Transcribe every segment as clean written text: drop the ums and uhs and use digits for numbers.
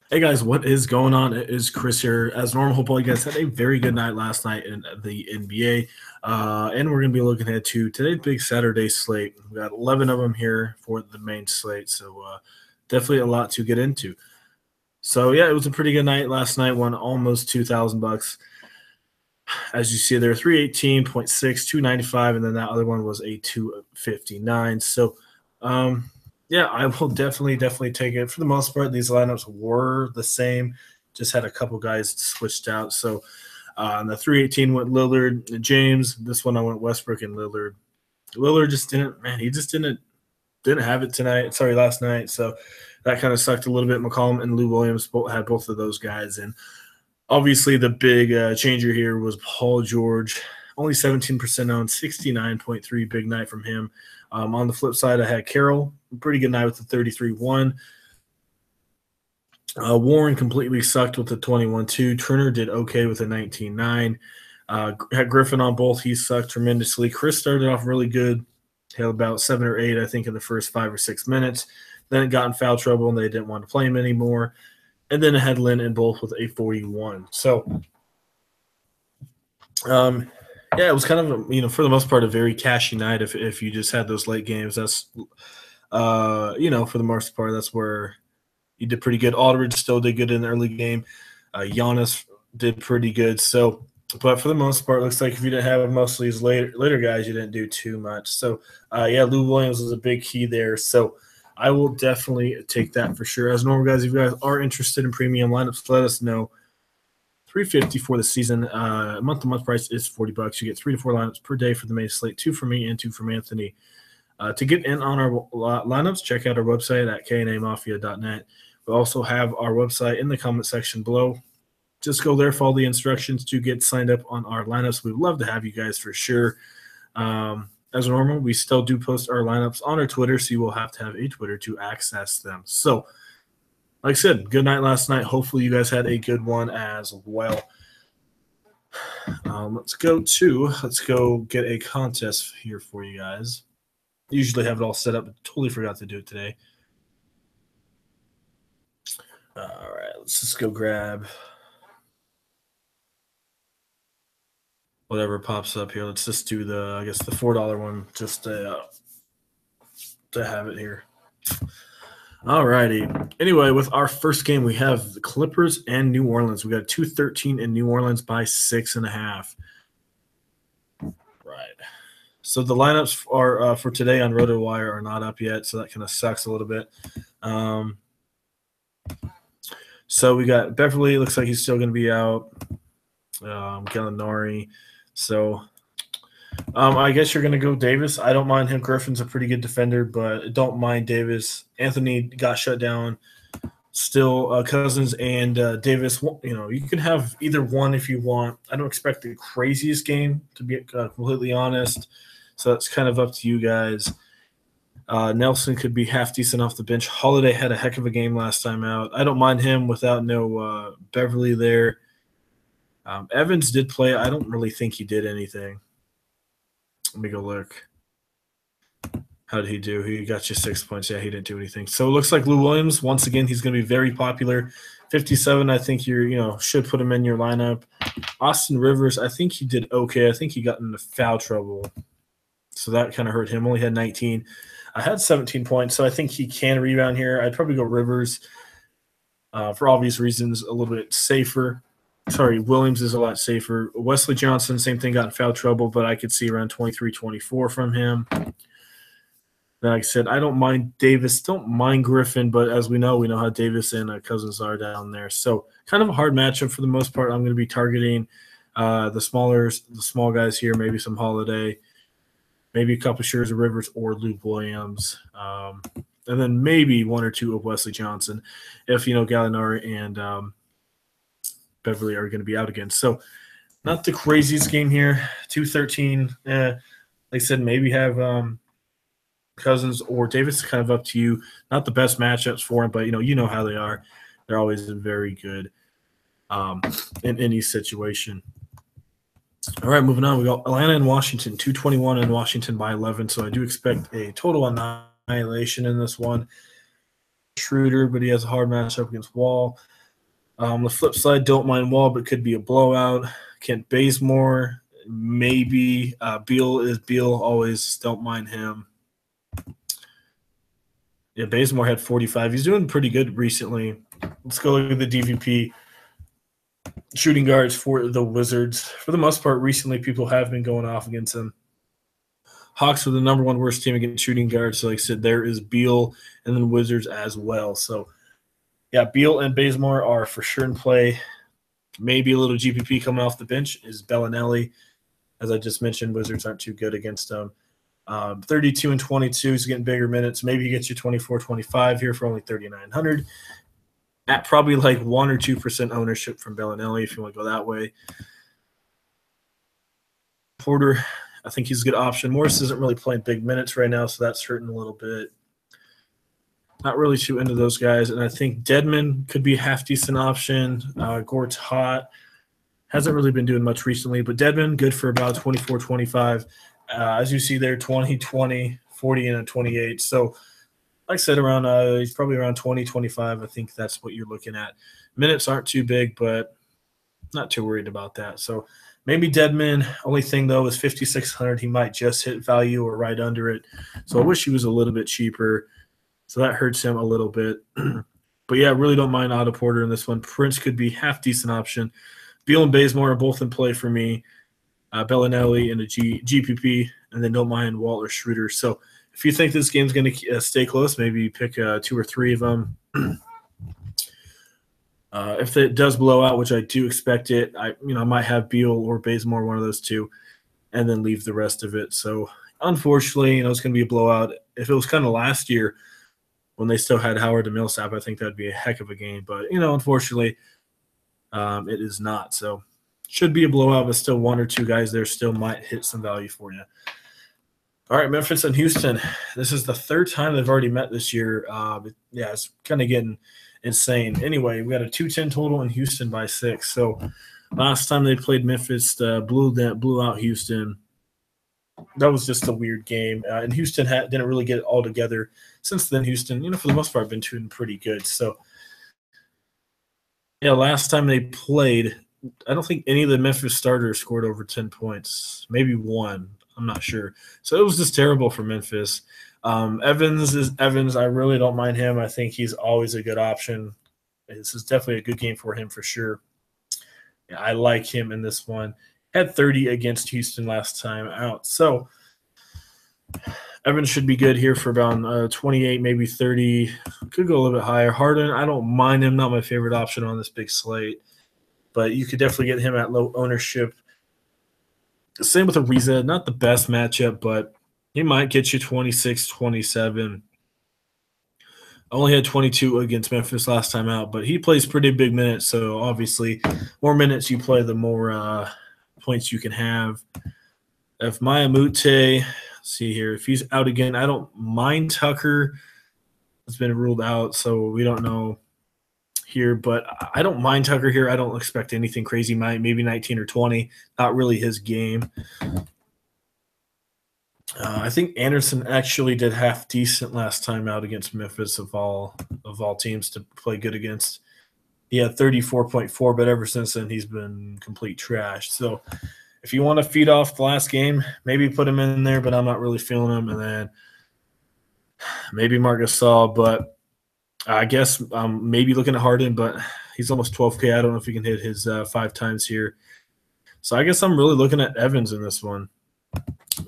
Hey guys, what is going on? It is Chris here. As normal, hope all you guys had a very good night last night in the NBA. And we're going to be looking ahead to today's big Saturday slate. We got 11 of them here for the main slate. So definitely a lot to get into. So yeah, it was a pretty good night last night. Won almost $2,000. As you see there, 318.6, 295, and then that other one was a 259. So yeah, I will definitely take it. For the most part, these lineups were the same, just had a couple guys switched out. So on the 318 went Lillard and James. This one I went Westbrook and Lillard. Lillard just didn't, man, he just didn't have it tonight. Sorry, last night. So that kind of sucked a little bit. McCollum and Lou Williams had both of those guys. And obviously, the big changer here was Paul George. Only 17% owned, 69.3, big night from him. On the flip side, I had Carroll, pretty good night with the 33-1. Warren completely sucked with the 21-2. Turner did okay with the 19-9. Had Griffin on both. He sucked tremendously. Chris started off really good. Had about 7 or 8, I think, in the first 5 or 6 minutes. Then it got in foul trouble, and they didn't want to play him anymore. And then it had Lynn and both with a 41. So, yeah, it was kind of, for the most part, a very cashy night if you just had those late games. That's, for the most part, that's where you did pretty good. Aldridge still did good in the early game. Giannis did pretty good. So, but for the most part, it looks like if you didn't have most of these later guys, you didn't do too much. So, yeah, Lou Williams was a big key there. So, I will definitely take that for sure. As normal, guys, if you guys are interested in premium lineups, let us know. $350 for the season. Month-to-month price is $40. You get 3 to 4 lineups per day for the main slate, 2 for me and 2 from Anthony. To get in on our lineups, check out our website at knamafia.net. We also have our website in the comment section below. Just go there, follow the instructions to get signed up on our lineups. We'd love to have you guys for sure. As normal, we still do post our lineups on our Twitter, so you will have to have a Twitter to access them. So, like I said, good night last night. Hopefully you guys had a good one as well. Let's go get a contest here for you guys. Usually have it all set up, but totally forgot to do it today. All right, let's just go grab whatever pops up here. Let's just do the $4 one just to have it here. All righty. Anyway, with our first game, we have the Clippers and New Orleans. We got 213 in New Orleans by 6.5. Right. So the lineups are for today on RotoWire are not up yet, so that kind of sucks a little bit. So we got Beverly. Looks like he's still going to be out. Gallinari. So I guess you're going to go Davis. I don't mind him. Griffin's a pretty good defender, but don't mind Davis. Anthony got shut down. Still, Cousins and Davis, you can have either one if you want. I don't expect the craziest game, to be completely honest. So it's kind of up to you guys. Nelson could be half decent off the bench. Holiday had a heck of a game last time out. I don't mind him without no Beverly there. Evans did play. I don't really think he did anything. Let me go look. How did he do? He got you 6 points. Yeah, he didn't do anything. So it looks like Lou Williams, once again, he's going to be very popular. 57, I think should put him in your lineup. Austin Rivers, I think he did okay. I think he got into foul trouble. So that kind of hurt him. Only had 19. I had 17 points, so I think he can rebound here. I'd probably go Rivers for obvious reasons, a little bit safer. Sorry, Williams is a lot safer. Wesley Johnson, same thing, got in foul trouble, but I could see around 23, 24 from him. Like I said, I don't mind Davis. Don't mind Griffin, but as we know how Davis and Cousins are down there. So kind of a hard matchup for the most part. I'm going to be targeting the small guys here, maybe some Holiday, maybe a couple shares of Rivers or Luke Williams, and then maybe 1 or 2 of Wesley Johnson if, Gallinari and Beverly are going to be out again. So not the craziest game here. 213. Like I said, maybe have Cousins or Davis, kind of up to you. Not the best matchups for him, but you know how they are. They're always very good in any situation. All right, moving on. We got Atlanta and Washington, 221 in Washington by 11. So I do expect a total annihilation in this one. Schroeder, but he has a hard matchup against Wall. The flip side, don't mind Wall, but could be a blowout. Kent Bazemore, maybe. Beal is Beal, always don't mind him. Yeah, Bazemore had 45. He's doing pretty good recently. Let's go look at the DVP shooting guards for the Wizards. For the most part, recently people have been going off against them. Hawks were the number one worst team against shooting guards. So like I said, there is Beal and then Wizards as well. So yeah, Beal and Bazemore are for sure in play. Maybe a little GPP coming off the bench is Bellinelli. As I just mentioned, Wizards aren't too good against them. 32 and 22 is getting bigger minutes. Maybe he gets you 24, 25 here for only 3,900. At probably like 1 or 2% ownership from Bellinelli if you want to go that way. Porter, I think he's a good option. Morris isn't really playing big minutes right now, so that's hurting a little bit. Not really too into those guys. And I think Dedmon could be a half-decent option. Gort's hot. Hasn't really been doing much recently, but Dedmon, good for about 24, 25. As you see there, 20, 20, 40, and a 28. So, like I said, around he's probably around 20, 25. I think that's what you're looking at. Minutes aren't too big, but not too worried about that. So maybe Dedmon. Only thing, though, is 5,600. He might just hit value or right under it. So I wish he was a little bit cheaper. So that hurts him a little bit. But, yeah, really don't mind Otto Porter in this one. Prince could be half-decent option. Beal and Bazemore are both in play for me. Bellinelli and a GPP, and then don't mind Walt or Schroeder. So if you think this game's going to stay close, maybe pick 2 or 3 of them. If it does blow out, which I do expect it, I might have Beal or Bazemore, one of those two, and then leave the rest of it. So unfortunately, it's going to be a blowout. If it was kind of last year when they still had Howard and Millsap, I think that'd be a heck of a game. But unfortunately, it is not. So should be a blowout, but still 1 or 2 guys there still might hit some value for you. All right, Memphis and Houston. This is the 3rd time they've already met this year. Yeah, it's kind of getting insane. Anyway, we got a 210 total in Houston by 6. So last time they played Memphis, blew out Houston. That was just a weird game. And Houston didn't really get it all together. Since then, Houston, for the most part, been doing pretty good. So, yeah, last time they played, I don't think any of the Memphis starters scored over 10 points. Maybe one. I'm not sure. So it was just terrible for Memphis. Evans is Evans. I really don't mind him. I think he's always a good option. This is definitely a good game for him for sure. Yeah, I like him in this one. Had 30 against Houston last time out. So Evans should be good here for about 28, maybe 30. Could go a little bit higher. Harden, I don't mind him. Not my favorite option on this big slate. But you could definitely get him at low ownership. Same with Ariza. Not the best matchup, but he might get you 26, 27. Only had 22 against Memphis last time out, but he plays pretty big minutes. So obviously, more minutes you play, the more points you can have. If Mayamute, see here, if he's out again, I don't mind Tucker. It's been ruled out, so we don't know here, but I don't mind Tucker here. I don't expect anything crazy. Maybe 19 or 20. Not really his game. I think Anderson actually did half decent last time out against Memphis of all teams to play good against. He had 34.4, but ever since then he's been complete trash. So if you want to feed off the last game, maybe put him in there, but I'm not really feeling him. And then maybe Marc Gasol, but I guess I'm maybe looking at Harden, but he's almost 12K. I don't know if he can hit his 5 times here. So I guess I'm really looking at Evans in this one.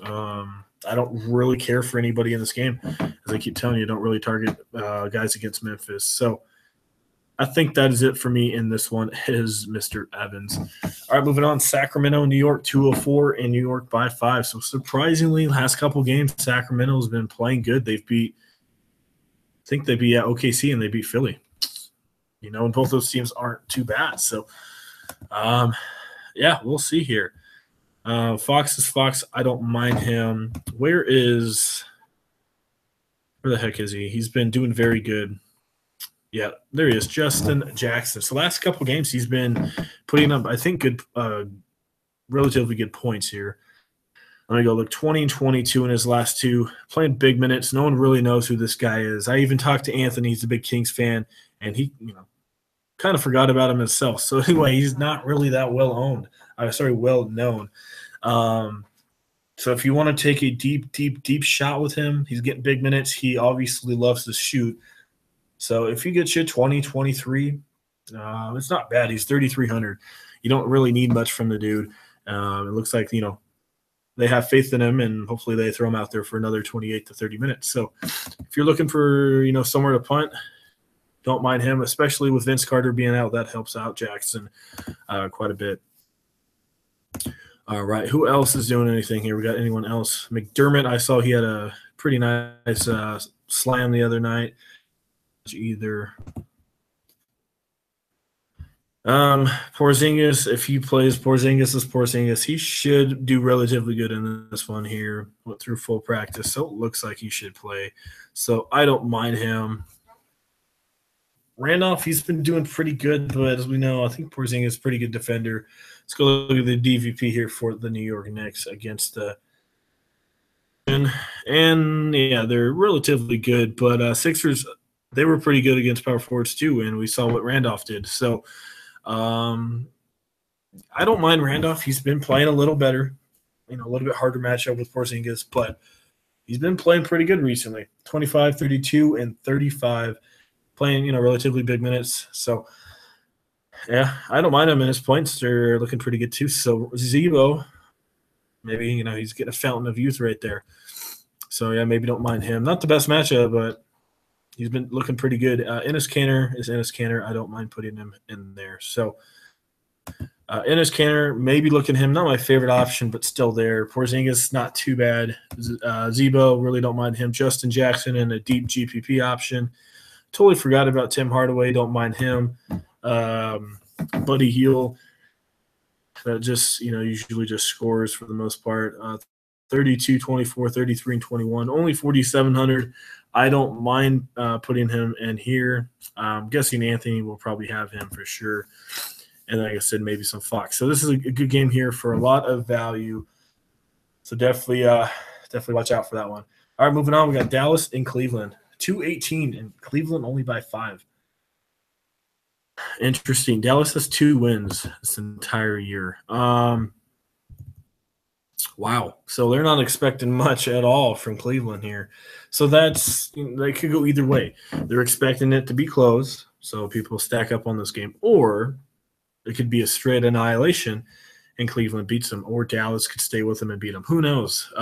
I don't really care for anybody in this game. As I keep telling you, don't really target guys against Memphis. So I think that is it for me in this one, is Mr. Evans. All right, moving on. Sacramento, New York, 204 in New York by 5. So surprisingly, last couple games, Sacramento has been playing good. I think they beat OKC and they beat Philly. And both those teams aren't too bad. So, yeah, we'll see here. Fox is Fox. I don't mind him. Where the heck is he? He's been doing very good. Yeah, there he is, Justin Jackson. So last couple games he's been putting up, I think, good, relatively good points here. Let me go look. 20 and 22 in his last 2, playing big minutes. No one really knows who this guy is. I even talked to Anthony. He's a big Kings fan, and he, kind of forgot about him himself. So anyway, he's not really that well owned. Well known. Um, so if you want to take a deep shot with him, he's getting big minutes. He obviously loves to shoot. So if he gets you 20, 23, it's not bad. He's 3,300. You don't really need much from the dude. It looks like, they have faith in him, and hopefully they throw him out there for another 28 to 30 minutes. So if you're looking for, somewhere to punt, don't mind him, especially with Vince Carter being out. That helps out Jackson quite a bit. All right, who else is doing anything here? We got anyone else? McDermott, I saw he had a pretty nice slam the other night. Either Porzingis, if he plays Porzingis, he should do relatively good in this one here. Went through full practice, so it looks like he should play. So I don't mind him. Randolph, he's been doing pretty good, but as we know, I think Porzingis is a pretty good defender. Let's go look at the DVP here for the New York Knicks against the and yeah, they're relatively good, but Sixers, they were pretty good against power forwards too, and we saw what Randolph did. So I don't mind Randolph. He's been playing a little better, a little bit harder matchup with Porzingis, but he's been playing pretty good recently. 25, 32, and 35, playing, relatively big minutes. So, yeah, I don't mind him, and his points are looking pretty good too. So, Zebo, maybe, he's getting a fountain of youth right there. So, yeah, maybe don't mind him. Not the best matchup, but he's been looking pretty good. Enes Kanter is Enes Kanter. I don't mind putting him in there. So, Enes Kanter, maybe looking at him, not my favorite option, but still there. Porzingis, not too bad. Zebo, really don't mind him. Justin Jackson in a deep GPP option. Totally forgot about Tim Hardaway. Don't mind him. Buddy Hield, that just, usually just scores for the most part. 32, 24, 33, and 21. Only 4,700. I don't mind putting him in here. I'm guessing Anthony will probably have him for sure. And like I said, maybe some Fox. So this is a good game here for a lot of value. So definitely watch out for that one. All right, moving on. We got Dallas and Cleveland. 218 and Cleveland only by 5. Interesting. Dallas has 2 wins this entire year. Wow. So they're not expecting much at all from Cleveland here. So they could go either way. They're expecting it to be close, so people stack up on this game, or it could be a straight annihilation and Cleveland beats them, or Dallas could stay with them and beat them. Who knows?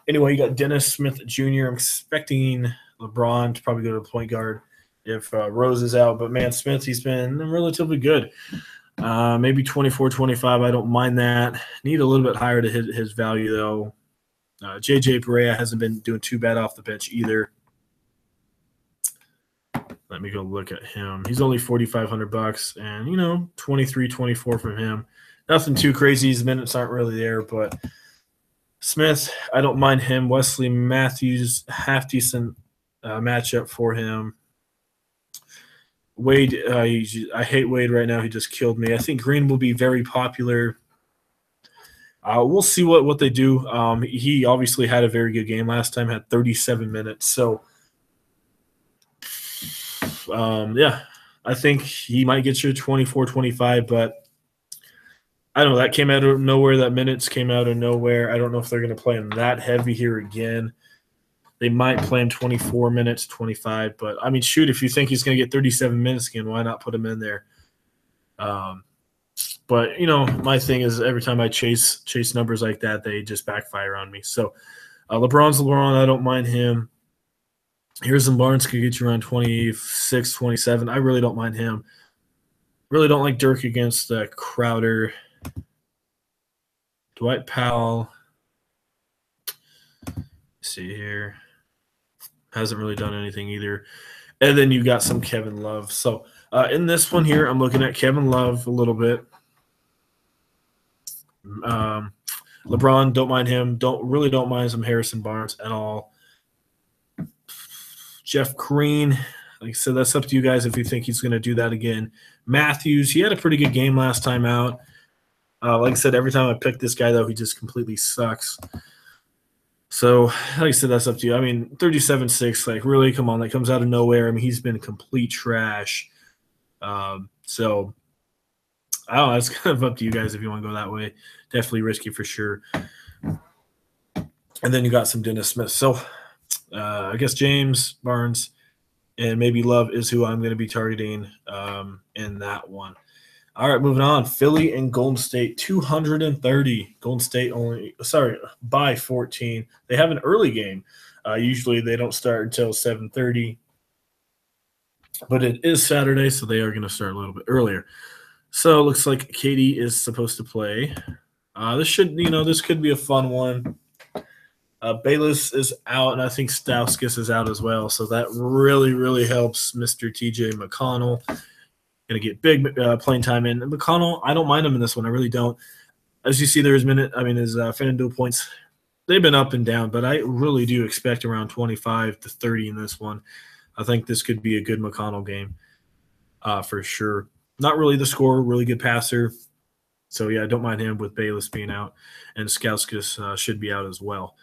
Anyway, you got Dennis Smith Jr. I'm expecting LeBron to probably go to the point guard if Rose is out. But, man, Smith, he's been relatively good. Maybe 24, 25. I don't mind that. Need a little bit higher to hit his value, though. J.J. Barea hasn't been doing too bad off the bench either. Let me go look at him. He's only $4,500, and 23, 24 from him. Nothing too crazy. His minutes aren't really there, but Smith, I don't mind him. Wesley Matthews, half decent matchup for him. Wade, I hate Wade right now. He just killed me. I think Green will be very popular. We'll see what they do. He obviously had a very good game last time, had 37 minutes. So, yeah, I think he might get you 24, 25, but I don't know. That came out of nowhere. That minutes came out of nowhere. I don't know if they're going to play him that heavy here again. They might play him 24 minutes, 25. But, I mean, shoot, if you think he's going to get 37 minutes again, why not put him in there? But, my thing is every time I chase numbers like that, they just backfire on me. So, LeBron's LeBron. I don't mind him. Harrison Barnes could get you around 26, 27. I really don't mind him. Really don't like Dirk against Crowder. Dwight Powell. Let's see here. Hasn't really done anything either. And then you got some Kevin Love. So in this one here, I'm looking at Kevin Love a little bit. LeBron, don't mind him. Don't mind some Harrison Barnes at all. Jeff Green, like I said, that's up to you guys if you think he's going to do that again. Matthews, he had a pretty good game last time out. Like I said, every time I pick this guy, though, he just completely sucks. So, like I said, that's up to you. I mean, 37-6, like, really, come on, that comes out of nowhere. I mean, he's been complete trash. So, I don't know. It's kind of up to you guys if you want to go that way. Definitely risky for sure. And then you got some Dennis Smith. So, I guess James, Barnes, and maybe Love is who I'm going to be targeting in that one. All right, moving on. Philly and Golden State, 230. Golden State by 14. They have an early game. Usually they don't start until 7:30, but it is Saturday, so they are going to start a little bit earlier. So it looks like Katie is supposed to play. This could be a fun one. Bayless is out, and I think Stauskas is out as well, so that really, really helps Mr. TJ McConnell. Going to get big playing time in. And McConnell, I don't mind him in this one. I really don't. As you see, his Fanduel points, they've been up and down, but I really do expect around 25 to 30 in this one. I think this could be a good McConnell game for sure. Not really the scorer, really good passer. So, yeah, I don't mind him with Bayless being out, and Skauskas should be out as well.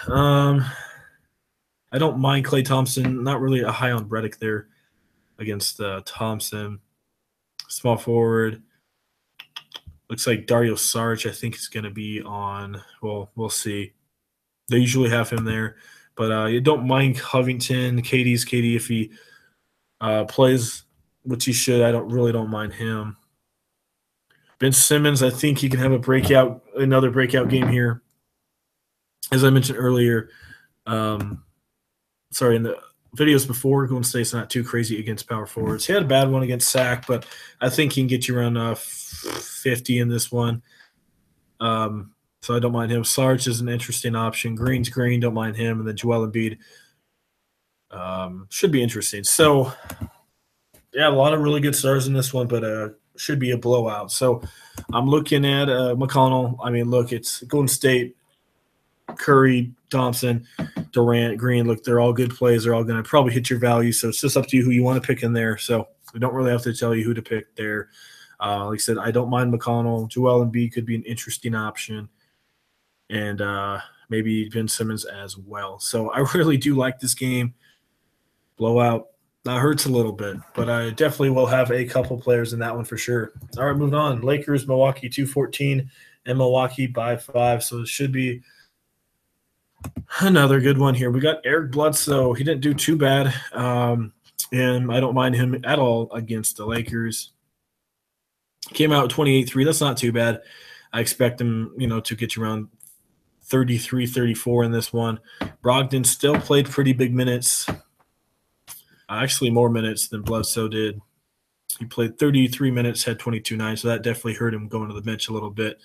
I don't mind Klay Thompson. Not really a high on Redick there against Thompson. Small forward. Looks like Dario Saric, I think, is going to be on. Well, we'll see. They usually have him there. But you don't mind Covington. Katie's Katie if he plays, which he should. I don't mind him. Ben Simmons, I think he can have another breakout game here. As I mentioned earlier, in the videos before, Golden State's not too crazy against power forwards. He had a bad one against Sac, but I think he can get you around 50 in this one. So I don't mind him. Sarge is an interesting option. Green's green, don't mind him. And then Joel Embiid should be interesting. So, yeah, a lot of really good stars in this one, but should be a blowout. So I'm looking at McConnell. I mean, look, it's Golden State, Curry, Thompson, Durant, Green. Look, they're all good plays. They're all going to probably hit your value. So it's just up to you who you want to pick in there. So we don't really have to tell you who to pick there. Like I said, I don't mind McConnell. Joel Embiid could be an interesting option. And maybe Ben Simmons as well. So I really do like this game. Blowout. That hurts a little bit, but I definitely will have a couple players in that one for sure. All right, moving on. Lakers, Milwaukee, 214, and Milwaukee by 5. So it should be another good one here. We got Eric Bledsoe. He didn't do too bad, and I don't mind him at all against the Lakers. Came out 28-3. That's not too bad. I expect him, to get you around 33, 34 in this one. Brogdon still played pretty big minutes. Actually, more minutes than Bledsoe did. He played 33 minutes, had 22-9, so that definitely hurt him going to the bench a little bit.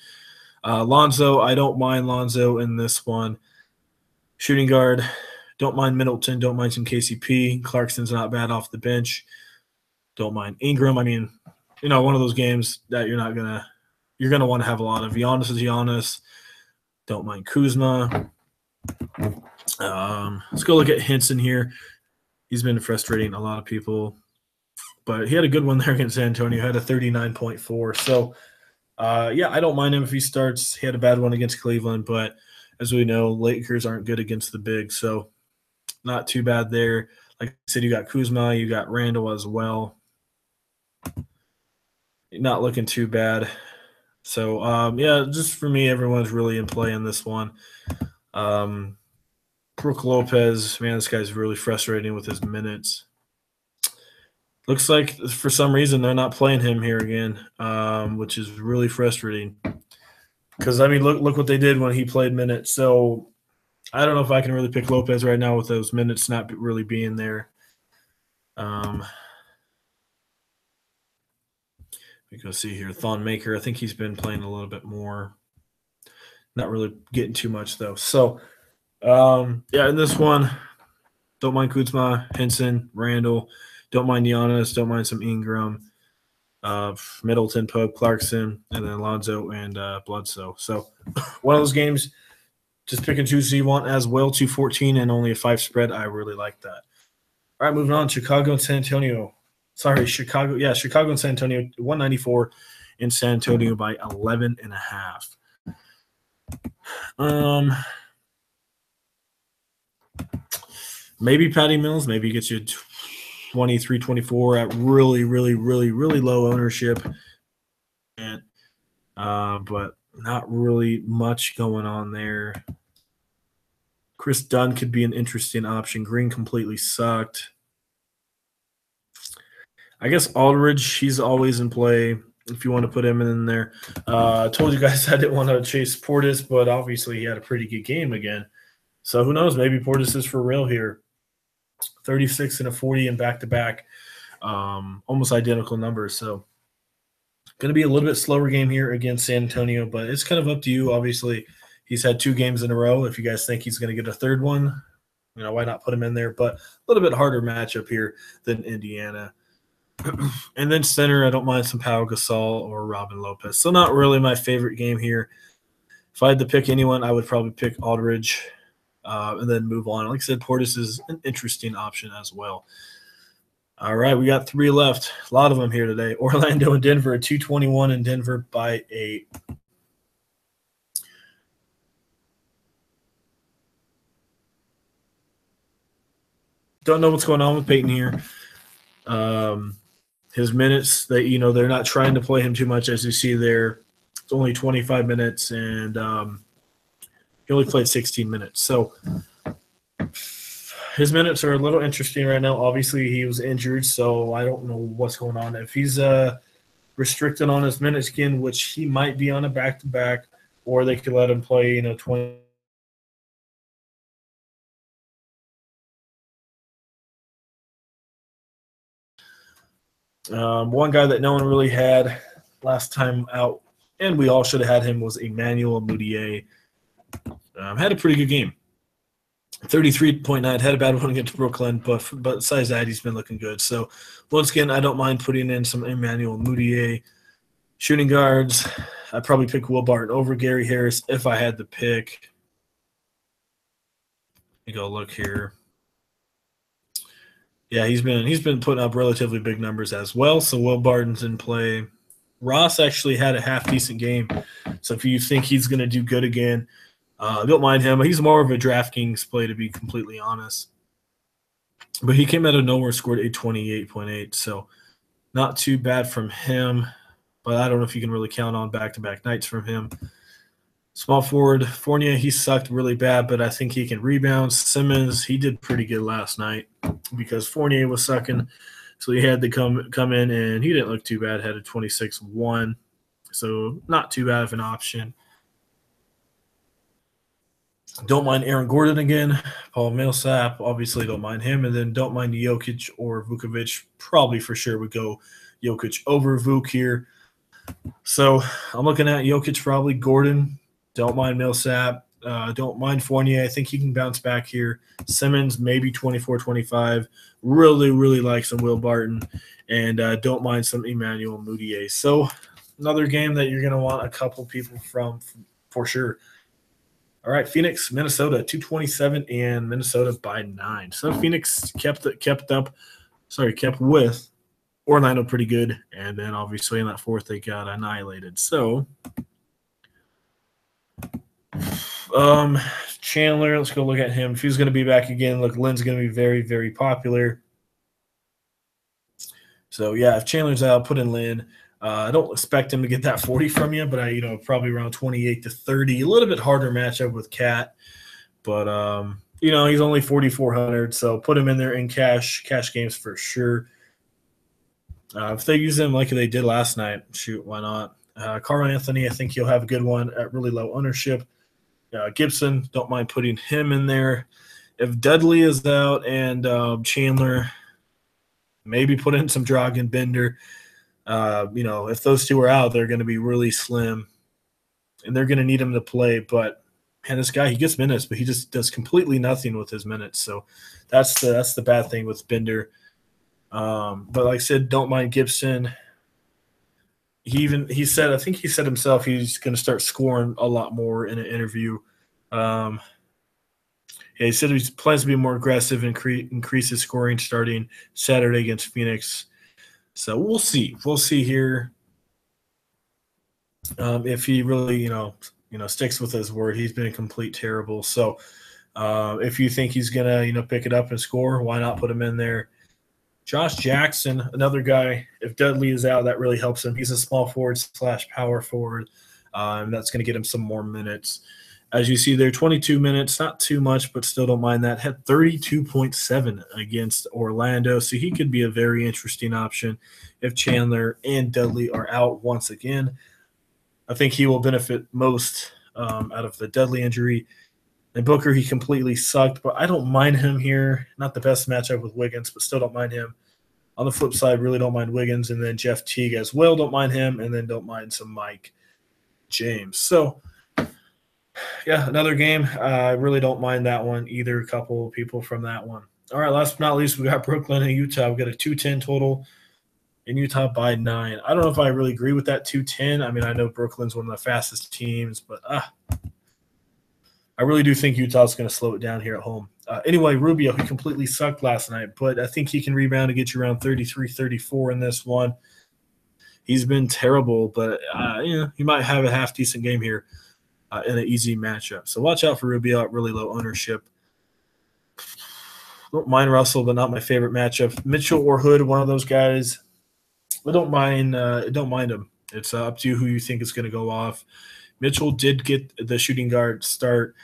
Lonzo, I don't mind Lonzo in this one. Shooting guard, don't mind Middleton, don't mind some KCP. Clarkson's not bad off the bench. Don't mind Ingram. I mean, one of those games that you're going to want to have a lot of. Giannis is Giannis. Don't mind Kuzma. Let's go look at Henson here. He's been frustrating a lot of people, but he had a good one there against San Antonio. Had a 39.4. So, I don't mind him if he starts. He had a bad one against Cleveland, but as we know, Lakers aren't good against the big, so not too bad there. Like I said, you got Kuzma, you got Randall as well. Not looking too bad. So, just for me, everyone's really in play in this one. Brook Lopez, man, this guy's really frustrating with his minutes. Looks like for some reason they're not playing him here again, which is really frustrating. Because, look what they did when he played minutes. So I don't know if I can really pick Lopez right now with those minutes not really being there. We go see here. Thon Maker, I think he's been playing a little bit more. Not really getting too much, though. So, in this one, don't mind Kuzma, Henson, Randall. Don't mind Giannis. Don't mind some Ingram. Middleton, Pope, Clarkson, and then Lonzo and Bledsoe. So one of those games, just pick and choose who you want as well. 214 and only a 5 spread. I really like that. All right, moving on. Chicago and San Antonio. Chicago and San Antonio, 194 in San Antonio by 11.5. Um, maybe Patty Mills. Maybe he gets you 23, 24 at really, really, really, really low ownership. And, but not really much going on there. Chris Dunn could be an interesting option. Green completely sucked. I guess Aldridge, he's always in play if you want to put him in there. I told you guys I didn't want to chase Portis, but obviously he had a pretty good game again. So who knows? Maybe Portis is for real here. 36 and a 40 and back to back, almost identical numbers. So going to be a little bit slower game here against San Antonio, but it's kind of up to you. Obviously, he's had 2 games in a row. If you guys think he's going to get a third one, why not put him in there? But a little bit harder matchup here than Indiana. And then center, I don't mind some Pau Gasol or Robin Lopez. So not really my favorite game here. If I had to pick anyone, I would probably pick Aldridge and then move on. Like I said, Portis is an interesting option as well. All right, we got 3 left. A lot of them here today. Orlando and Denver, 221 in Denver by 8. Don't know what's going on with Peyton here. His minutes, they're not trying to play him too much, as you see there. It's only 25 minutes, and he only played 16 minutes. So his minutes are a little interesting right now. Obviously, he was injured, so I don't know what's going on. If he's restricted on his minutes again, which he might be on a back-to-back, or they could let him play, 20. One guy that no one really had last time out, and we all should have had him, was Emmanuel Mudiay. Had a pretty good game. 33.9, had a bad one against Brooklyn, but besides that, he's been looking good. So, once again, I don't mind putting in some Emmanuel Mudiay. Shooting guards, I'd probably pick Will Barton over Gary Harris if I had to pick. Let me go look here. Yeah, he's been putting up relatively big numbers as well. So Will Barton's in play. Ross actually had a half decent game. So if you think he's going to do good again, don't mind him. He's more of a DraftKings play, to be completely honest. But he came out of nowhere, scored a 28.8. So not too bad from him. But I don't know if you can really count on back-to-back nights from him. Small forward, Fournier, he sucked really bad, but I think he can rebound. Simmons, he did pretty good last night because Fournier was sucking. So he had to come in, and he didn't look too bad. Had a 26-1. So not too bad of an option. Don't mind Aaron Gordon again. Paul Millsap, obviously don't mind him. And then don't mind Jokic or Vukovic. Probably for sure would go Jokic over Vuk here. So I'm looking at Jokic probably, Gordon. Don't mind Millsap. Don't mind Fournier. I think he can bounce back here. Simmons, maybe 24-25. Really, really like some Will Barton. And don't mind some Emmanuel Mudiay. So another game that you're going to want a couple people from for sure. All right, Phoenix, Minnesota, 227 and Minnesota by 9. So Phoenix kept with Orlando pretty good. And then obviously in that fourth, they got annihilated. So Chandler, let's go look at him. If he's going to be back again, look, Lynn's going to be very, very popular. So, yeah, if Chandler's out, put in Lynn. I don't expect him to get that 40 from you, but probably around 28 to 30. A little bit harder matchup with Cat. But, he's only 4,400, so put him in there in cash games for sure. If they use him like they did last night, shoot, why not? Carl Anthony, I think he'll have a good one at really low ownership. Gibson, don't mind putting him in there. If Dudley is out and Chandler, maybe put in some Dragan Bender. If those two are out, they're going to be really slim, and they're going to need him to play. But man, this guy, he gets minutes, but he just does completely nothing with his minutes. So that's the bad thing with Bender. But like I said, don't mind Gibson. He said himself he's going to start scoring a lot more in an interview. He said he plans to be more aggressive and increase his scoring starting Saturday against Phoenix. So we'll see. We'll see here if he really, sticks with his word. He's been complete terrible. So if you think he's gonna, pick it up and score, why not put him in there? Josh Jackson, another guy. If Dudley is out, that really helps him. He's a small forward / power forward. That's going to get him some more minutes. As you see there, 22 minutes, not too much, but still don't mind that. Had 32.7 against Orlando, so he could be a very interesting option if Chandler and Dudley are out once again. I think he will benefit most out of the Dudley injury. And Booker, he completely sucked, but I don't mind him here. Not the best matchup with Wiggins, but still don't mind him. On the flip side, really don't mind Wiggins, and then Jeff Teague as well, don't mind him, and then don't mind some Mike James. So, yeah, another game. I really don't mind that one either. A couple of people from that one. All right, last but not least, we got Brooklyn and Utah. We got a 210 total in Utah by 9. I don't know if I really agree with that 210. I mean, I know Brooklyn's one of the fastest teams, but I really do think Utah's going to slow it down here at home. Anyway, Rubio, he completely sucked last night, but I think he can rebound and get you around 33, 34 in this one. He's been terrible, but he might have a half-decent game here in an easy matchup. So watch out for Rubio at really low ownership. Don't mind Russell, but not my favorite matchup. Mitchell or Hood, one of those guys. I don't mind him. It's up to you who you think is going to go off. Mitchell did get the shooting guard start.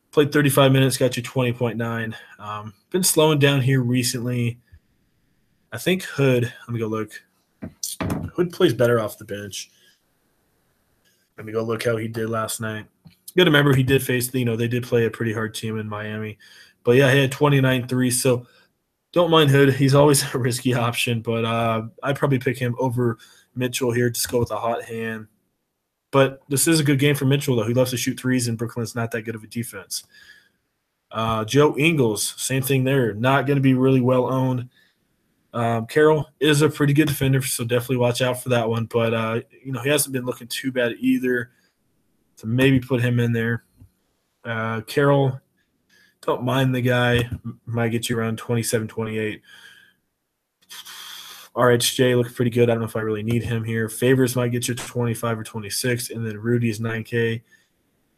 Played 35 minutes, got you 20.9. Been slowing down here recently. I think Hood, let me go look. Hood plays better off the bench. Let me go look how he did last night. You got to remember he did face, they did play a pretty hard team in Miami. But, yeah, he had 29 threes. So don't mind Hood. He's always a risky option, but I'd probably pick him over Mitchell here. Just go with a hot hand. But this is a good game for Mitchell, though. He loves to shoot threes, and Brooklyn's not that good of a defense. Joe Ingles, same thing there. Not going to be really well owned. Carroll is a pretty good defender, so definitely watch out for that one. But, he hasn't been looking too bad either. So maybe put him in there. Carroll, don't mind the guy. Might get you around 27, 28. RHJ looks pretty good. I don't know if I really need him here. Favors might get you 25 or 26. And then Rudy's 9K.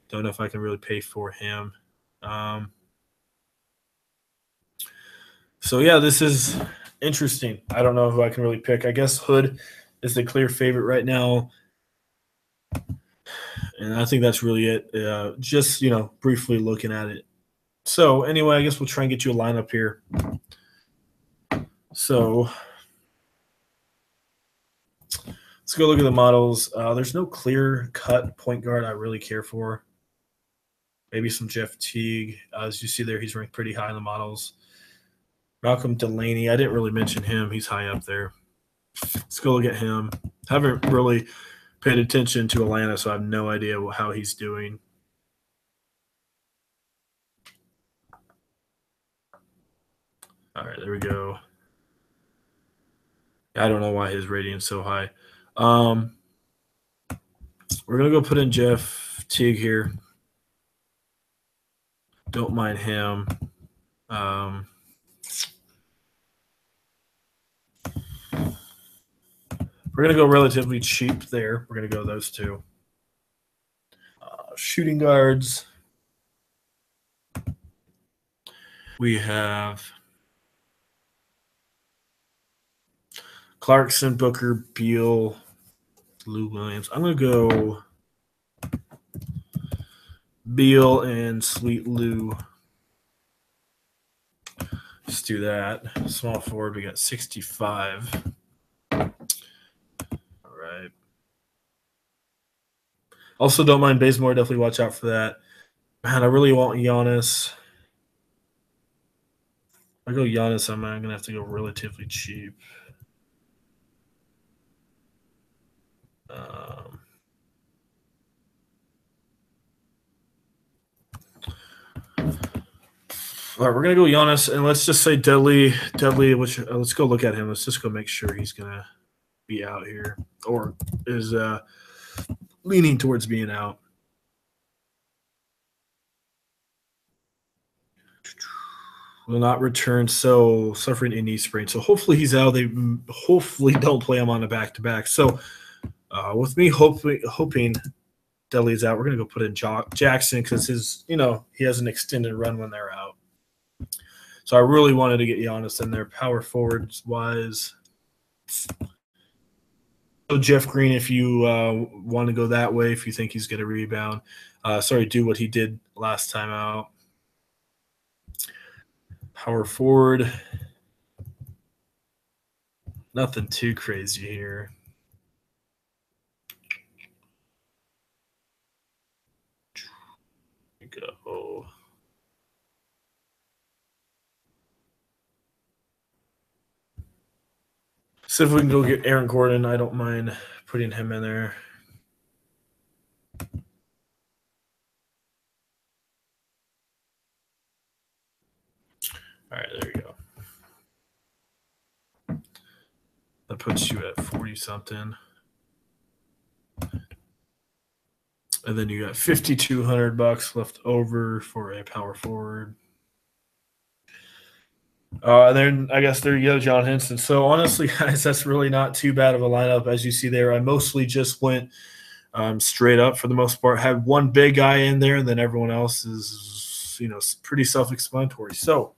Don't know if I can really pay for him. So, yeah, this is interesting. I don't know who I can really pick. I guess Hood is the clear favorite right now. And I think that's really it. Just, briefly looking at it. So, anyway, I guess we'll try and get you a lineup here. So, let's go look at the models. There's no clear-cut point guard I really care for. Maybe some Jeff Teague. As you see there, he's ranked pretty high in the models. Malcolm Delaney, I didn't really mention him. He's high up there. Let's go look at him. Haven't really paid attention to Atlanta, so I have no idea how he's doing. All right, there we go. I don't know why his rating is so high. We're going to go put in Jeff Teague here. Don't mind him. We're going to go relatively cheap there. We're going to go those two. Shooting guards. We have Clarkson, Booker, Beal, Lou Williams. I'm going to go Beal and Sweet Lou. Let's do that. Small forward, we got 65. All right. Also, don't mind Bazemore. Definitely watch out for that. Man, I really want Giannis. If I go Giannis, I'm going to have to go relatively cheap. All right, we're going to go Giannis, and let's just say Dudley, which let's go look at him. Let's just go make sure he's going to be out here or is leaning towards being out. Will not return, so suffering a knee sprain. So hopefully he's out. They hopefully don't play him on a back-to-back. So with me hoping Dudley's out, we're going to go put in Jackson because he has an extended run when they're out. So I really wanted to get Giannis in there, power forwards wise. So Jeff Green, if you want to go that way, if you think he's going to rebound, do what he did last time out. Power forward, nothing too crazy here. Go. So if we can go get Aaron Gordon, I don't mind putting him in there. All right, there you go. That puts you at 40-something. And then you got $5,200 left over for a power forward. And then I guess there you go, John Henson. So honestly, guys, that's really not too bad of a lineup as you see there. I mostly just went straight up for the most part. Had one big guy in there, and then everyone else is pretty self-explanatory. So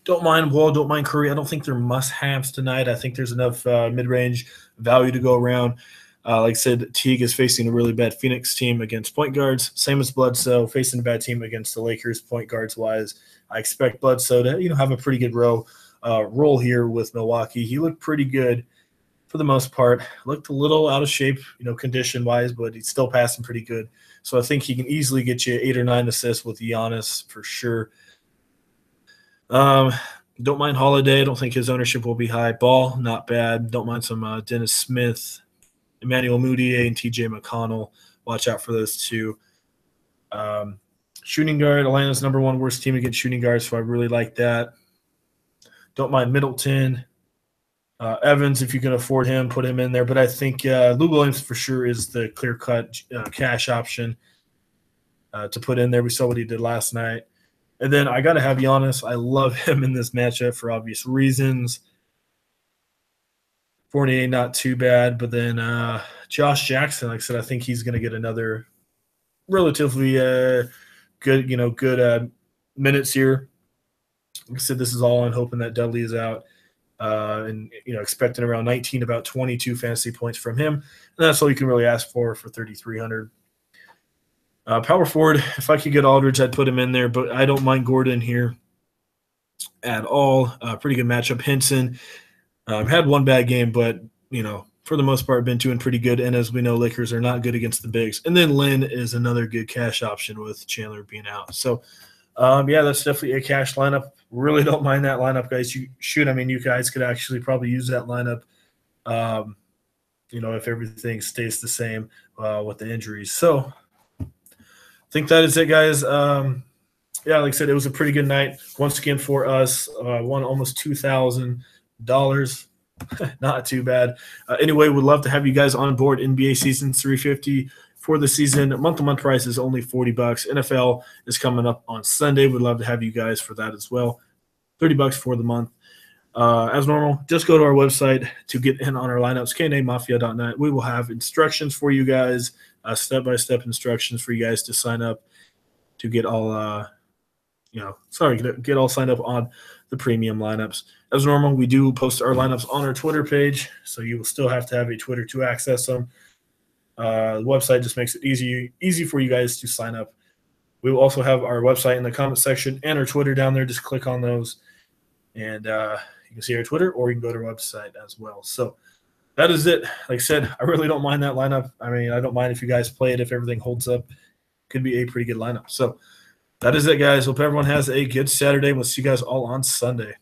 don't mind Wall, don't mind Curry. I don't think they're must-haves tonight. I think there's enough mid-range value to go around. Like I said, Teague is facing a really bad Phoenix team against point guards. Same as Bledsoe, facing a bad team against the Lakers point guards wise. I expect Bledsoe to have a pretty good role here with Milwaukee. He looked pretty good for the most part. Looked a little out of shape, condition wise, but he's still passing pretty good. So I think he can easily get you 8 or 9 assists with Giannis for sure. Don't mind Holiday. I don't think his ownership will be high. Ball, not bad. Don't mind some Dennis Smith, Emmanuel Mudiay, and TJ McConnell. Watch out for those two. Shooting guard, Atlanta's number one worst team against shooting guards, so I really like that. Don't mind Middleton. Evans, if you can afford him, put him in there. But I think Lou Williams for sure is the clear-cut cash option to put in there. We saw what he did last night. And then I got to have Giannis. I love him in this matchup for obvious reasons. Fournier, not too bad. But then Josh Jackson, like I said, I think he's going to get another relatively good minutes here. Like I said, this is all on hoping that Dudley is out. And expecting around 19, about 22 fantasy points from him. And that's all you can really ask for 3,300. Power forward, if I could get Aldridge, I'd put him in there, but I don't mind Gordon here at all. Pretty good matchup. Henson had one bad game, but for the most part, been doing pretty good. And as we know, Lakers are not good against the bigs. And then Lynn is another good cash option with Chandler being out. So, that's definitely a cash lineup. Really don't mind that lineup, guys. You guys could actually probably use that lineup, if everything stays the same with the injuries. So I think that is it, guys. Like I said, it was a pretty good night once again for us. Won almost $2,000. Not too bad. Anyway, would love to have you guys on board. NBA season 350 for the season. Month-to-month price is only $40. NFL is coming up on Sunday. Would love to have you guys for that as well. $30 for the month. As normal, just go to our website to get in on our lineups, knamafia.net. We will have instructions for you guys, step-by-step instructions for you guys to sign up to get all get all signed up on the premium lineups. As normal, we do post our lineups on our Twitter page, so you will still have to have a Twitter to access them. The website just makes it easy for you guys to sign up. We will also have our website in the comment section and our Twitter down there. Just click on those, and you can see our Twitter, or you can go to our website as well. So that is it. Like I said, I really don't mind that lineup. I don't mind if you guys play it, if everything holds up. Could be a pretty good lineup. So that is it, guys. Hope everyone has a good Saturday. We'll see you guys all on Sunday.